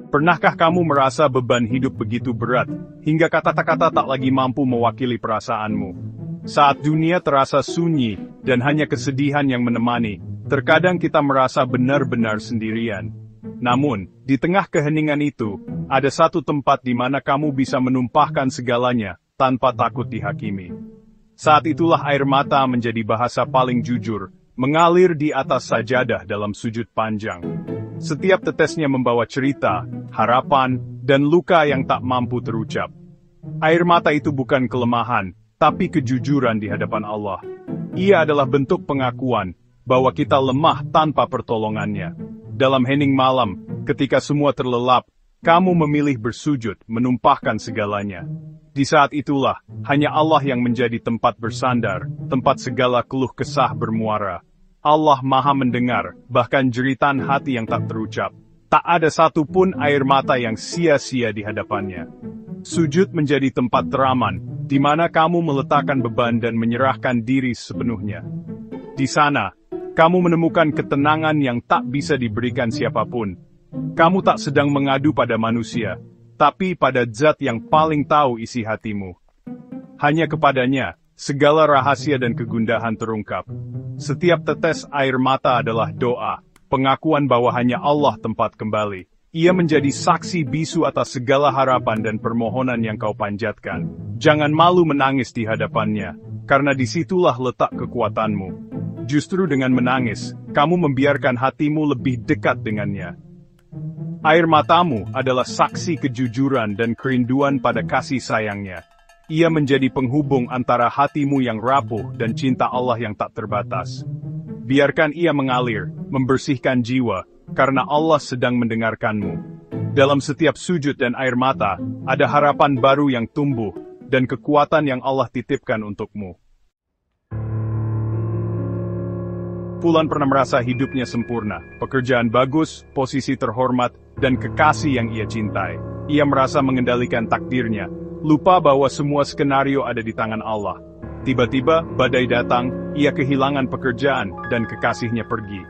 Pernahkah kamu merasa beban hidup begitu berat, hingga kata-kata tak lagi mampu mewakili perasaanmu? Saat dunia terasa sunyi, dan hanya kesedihan yang menemani, terkadang kita merasa benar-benar sendirian. Namun, di tengah keheningan itu, ada satu tempat di mana kamu bisa menumpahkan segalanya, tanpa takut dihakimi. Saat itulah air mata menjadi bahasa paling jujur, mengalir di atas sajadah dalam sujud panjang. Setiap tetesnya membawa cerita, harapan, dan luka yang tak mampu terucap. Air mata itu bukan kelemahan, tapi kejujuran di hadapan Allah. Ia adalah bentuk pengakuan bahwa kita lemah tanpa pertolongannya. Dalam hening malam, ketika semua terlelap, kamu memilih bersujud, menumpahkan segalanya. Di saat itulah, hanya Allah yang menjadi tempat bersandar, tempat segala keluh kesah bermuara. Allah Maha mendengar, bahkan jeritan hati yang tak terucap. Tak ada satupun air mata yang sia-sia di hadapannya. Sujud menjadi tempat teraman, di mana kamu meletakkan beban dan menyerahkan diri sepenuhnya. Di sana, kamu menemukan ketenangan yang tak bisa diberikan siapapun. Kamu tak sedang mengadu pada manusia, tapi pada Zat yang paling tahu isi hatimu. Hanya kepadanya, segala rahasia dan kegundahan terungkap. Setiap tetes air mata adalah doa, pengakuan bahwa hanya Allah tempat kembali. Ia menjadi saksi bisu atas segala harapan dan permohonan yang kau panjatkan. Jangan malu menangis di hadapannya, karena disitulah letak kekuatanmu. Justru dengan menangis, kamu membiarkan hatimu lebih dekat dengannya. Air matamu adalah saksi kejujuran dan kerinduan pada kasih sayangnya. Ia menjadi penghubung antara hatimu yang rapuh dan cinta Allah yang tak terbatas. Biarkan ia mengalir, membersihkan jiwa, karena Allah sedang mendengarkanmu. Dalam setiap sujud dan air mata, ada harapan baru yang tumbuh, dan kekuatan yang Allah titipkan untukmu. Fulan pernah merasa hidupnya sempurna, pekerjaan bagus, posisi terhormat, dan kekasih yang ia cintai. Ia merasa mengendalikan takdirnya, lupa bahwa semua skenario ada di tangan Allah. Tiba-tiba, badai datang, ia kehilangan pekerjaan, dan kekasihnya pergi.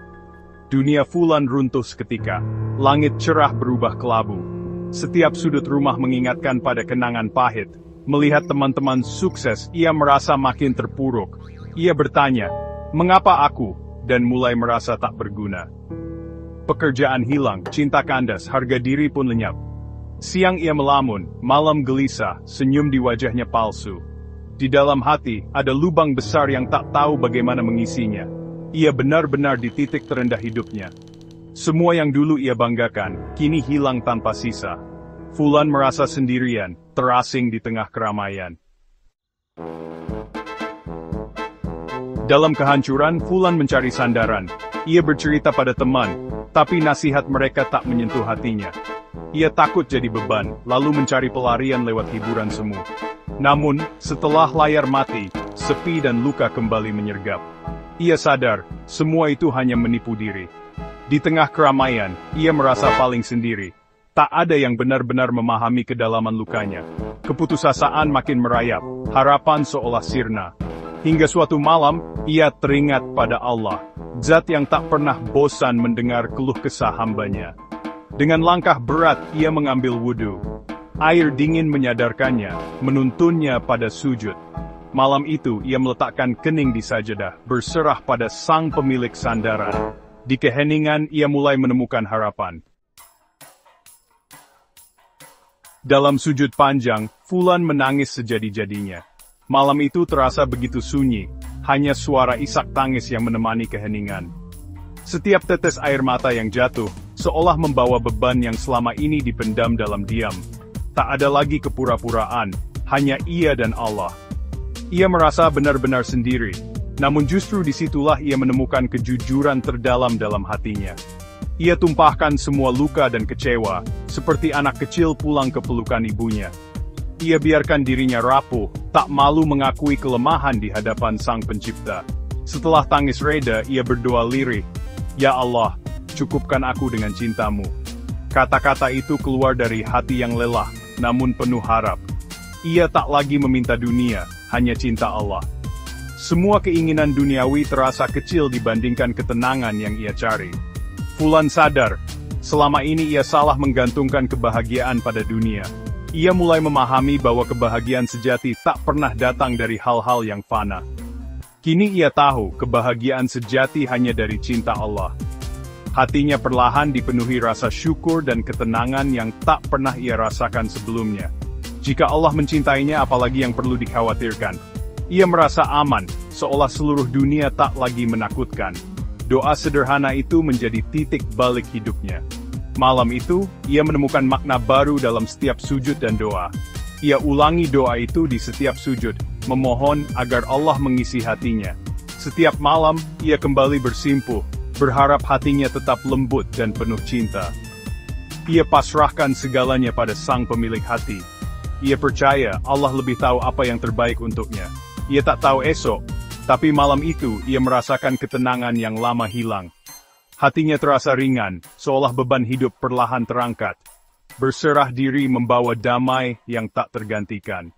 Dunia Fulan runtuh seketika, langit cerah berubah kelabu. Setiap sudut rumah mengingatkan pada kenangan pahit. Melihat teman-teman sukses, ia merasa makin terpuruk. Ia bertanya, mengapa aku? Dan mulai merasa tak berguna. Pekerjaan hilang, cinta kandas, harga diri pun lenyap. Siang ia melamun, malam gelisah, senyum di wajahnya palsu. Di dalam hati, ada lubang besar yang tak tahu bagaimana mengisinya. Ia benar-benar di titik terendah hidupnya. Semua yang dulu ia banggakan, kini hilang tanpa sisa. Fulan merasa sendirian, terasing di tengah keramaian. Dalam kehancuran, Fulan mencari sandaran. Ia bercerita pada teman, tapi nasihat mereka tak menyentuh hatinya. Ia takut jadi beban, lalu mencari pelarian lewat hiburan semu. Namun, setelah layar mati, sepi dan luka kembali menyergap. Ia sadar, semua itu hanya menipu diri. Di tengah keramaian, ia merasa paling sendiri. Tak ada yang benar-benar memahami kedalaman lukanya. Keputusasaan makin merayap, harapan seolah sirna. Hingga suatu malam, ia teringat pada Allah, Zat yang tak pernah bosan mendengar keluh kesah hambanya. Dengan langkah berat, ia mengambil wudhu. Air dingin menyadarkannya, menuntunnya pada sujud. Malam itu, ia meletakkan kening di sajadah, berserah pada sang pemilik sandaran. Di keheningan, ia mulai menemukan harapan. Dalam sujud panjang, Fulan menangis sejadi-jadinya. Malam itu terasa begitu sunyi, hanya suara isak tangis yang menemani keheningan. Setiap tetes air mata yang jatuh, seolah membawa beban yang selama ini dipendam dalam diam. Tak ada lagi kepura-puraan, hanya ia dan Allah. Ia merasa benar-benar sendiri, namun justru disitulah ia menemukan kejujuran terdalam dalam hatinya. Ia tumpahkan semua luka dan kecewa, seperti anak kecil pulang ke pelukan ibunya. Ia biarkan dirinya rapuh, tak malu mengakui kelemahan di hadapan Sang Pencipta. Setelah tangis reda, ia berdoa lirih, "Ya Allah, cukupkan aku dengan cintamu." Kata-kata itu keluar dari hati yang lelah, namun penuh harap. Ia tak lagi meminta dunia, hanya cinta Allah. Semua keinginan duniawi terasa kecil dibandingkan ketenangan yang ia cari. Fulan sadar, selama ini ia salah menggantungkan kebahagiaan pada dunia. Ia mulai memahami bahwa kebahagiaan sejati tak pernah datang dari hal-hal yang fana. Kini ia tahu kebahagiaan sejati hanya dari cinta Allah. Hatinya perlahan dipenuhi rasa syukur dan ketenangan yang tak pernah ia rasakan sebelumnya. Jika Allah mencintainya, apalagi yang perlu dikhawatirkan. Ia merasa aman, seolah seluruh dunia tak lagi menakutkan. Doa sederhana itu menjadi titik balik hidupnya. Malam itu, ia menemukan makna baru dalam setiap sujud dan doa. Ia ulangi doa itu di setiap sujud, memohon agar Allah mengisi hatinya. Setiap malam, ia kembali bersimpuh, berharap hatinya tetap lembut dan penuh cinta. Ia pasrahkan segalanya pada Sang Pemilik hati. Ia percaya Allah lebih tahu apa yang terbaik untuknya. Ia tak tahu esok, tapi malam itu ia merasakan ketenangan yang lama hilang. Hatinya terasa ringan, seolah beban hidup perlahan terangkat. Berserah diri membawa damai yang tak tergantikan.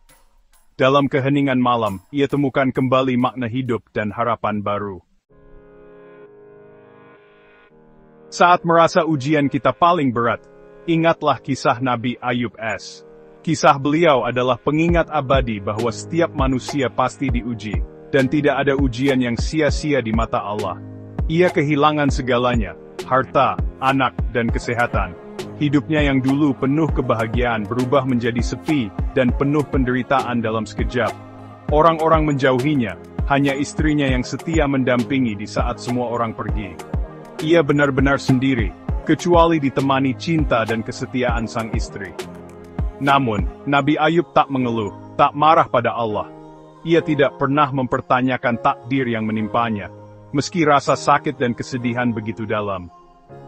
Dalam keheningan malam, ia temukan kembali makna hidup dan harapan baru. Saat merasa ujian kita paling berat, ingatlah kisah Nabi Ayub S. Kisah beliau adalah pengingat abadi bahwa setiap manusia pasti diuji. Dan tidak ada ujian yang sia-sia di mata Allah. Ia kehilangan segalanya, harta, anak, dan kesehatan. Hidupnya yang dulu penuh kebahagiaan berubah menjadi sepi dan penuh penderitaan dalam sekejap. Orang-orang menjauhinya, hanya istrinya yang setia mendampingi di saat semua orang pergi. Ia benar-benar sendiri, kecuali ditemani cinta dan kesetiaan sang istri. Namun, Nabi Ayub tak mengeluh, tak marah pada Allah. Ia tidak pernah mempertanyakan takdir yang menimpanya, meski rasa sakit dan kesedihan begitu dalam.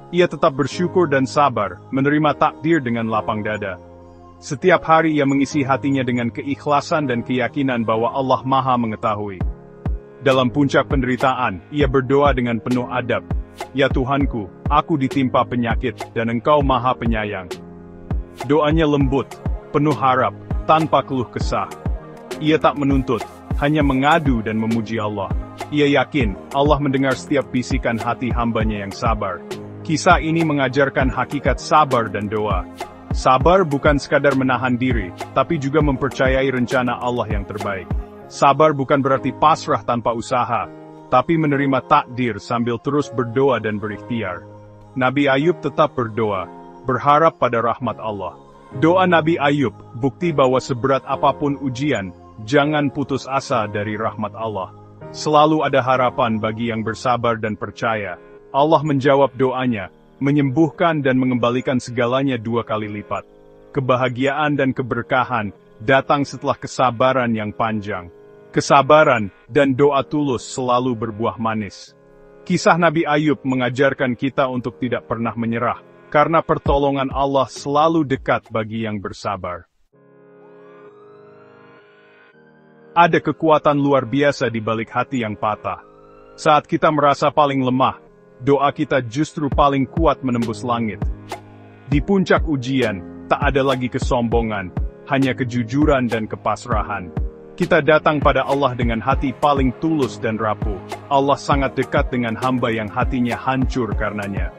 Ia tetap bersyukur dan sabar, menerima takdir dengan lapang dada. Setiap hari ia mengisi hatinya dengan keikhlasan dan keyakinan bahwa Allah Maha Mengetahui. Dalam puncak penderitaan, ia berdoa dengan penuh adab, "Ya Tuhanku, aku ditimpa penyakit, dan Engkau Maha Penyayang." Doanya lembut, penuh harap, tanpa keluh kesah. Ia tak menuntut, hanya mengadu dan memuji Allah. Ia yakin, Allah mendengar setiap bisikan hati hambanya yang sabar. Kisah ini mengajarkan hakikat sabar dan doa. Sabar bukan sekadar menahan diri, tapi juga mempercayai rencana Allah yang terbaik. Sabar bukan berarti pasrah tanpa usaha, tapi menerima takdir sambil terus berdoa dan berikhtiar. Nabi Ayub tetap berdoa, berharap pada rahmat Allah. Doa Nabi Ayub, bukti bahwa seberat apapun ujian, jangan putus asa dari rahmat Allah. Selalu ada harapan bagi yang bersabar dan percaya. Allah menjawab doanya, menyembuhkan dan mengembalikan segalanya 2 kali lipat. Kebahagiaan dan keberkahan datang setelah kesabaran yang panjang. Kesabaran dan doa tulus selalu berbuah manis. Kisah Nabi Ayub mengajarkan kita untuk tidak pernah menyerah, karena pertolongan Allah selalu dekat bagi yang bersabar. Ada kekuatan luar biasa di balik hati yang patah. Saat kita merasa paling lemah, doa kita justru paling kuat menembus langit. Di puncak ujian, tak ada lagi kesombongan, hanya kejujuran dan kepasrahan. Kita datang pada Allah dengan hati paling tulus dan rapuh. Allah sangat dekat dengan hamba yang hatinya hancur karenanya.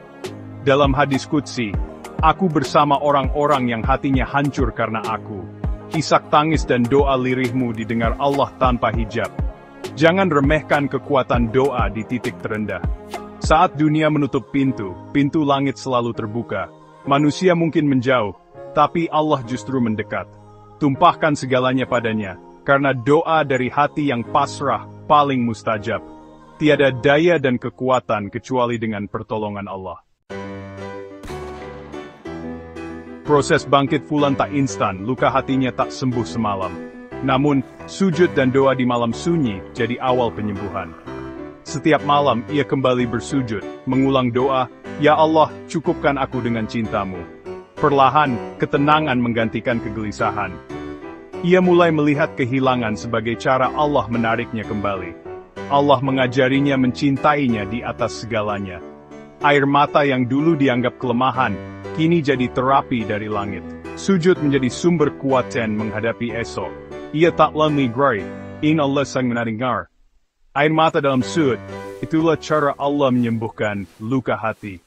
Dalam hadis qudsi, "Aku bersama orang-orang yang hatinya hancur karena aku." Isak tangis dan doa lirihmu didengar Allah tanpa hijab. Jangan remehkan kekuatan doa di titik terendah. Saat dunia menutup pintu, pintu langit selalu terbuka. Manusia mungkin menjauh, tapi Allah justru mendekat. Tumpahkan segalanya padanya, karena doa dari hati yang pasrah paling mustajab. Tiada daya dan kekuatan kecuali dengan pertolongan Allah. Proses bangkit Fulan tak instan, luka hatinya tak sembuh semalam. Namun, sujud dan doa di malam sunyi jadi awal penyembuhan. Setiap malam ia kembali bersujud, mengulang doa, "Ya Allah, cukupkan aku dengan cintamu." Perlahan, ketenangan menggantikan kegelisahan. Ia mulai melihat kehilangan sebagai cara Allah menariknya kembali. Allah mengajarinya mencintainya di atas segalanya. Air mata yang dulu dianggap kelemahan, kini jadi terapi dari langit. Sujud menjadi sumber kekuatan menghadapi esok. Ia tak lagi gerai, in Allah sang mendengar. Air mata dalam sujud, itulah cara Allah menyembuhkan luka hati.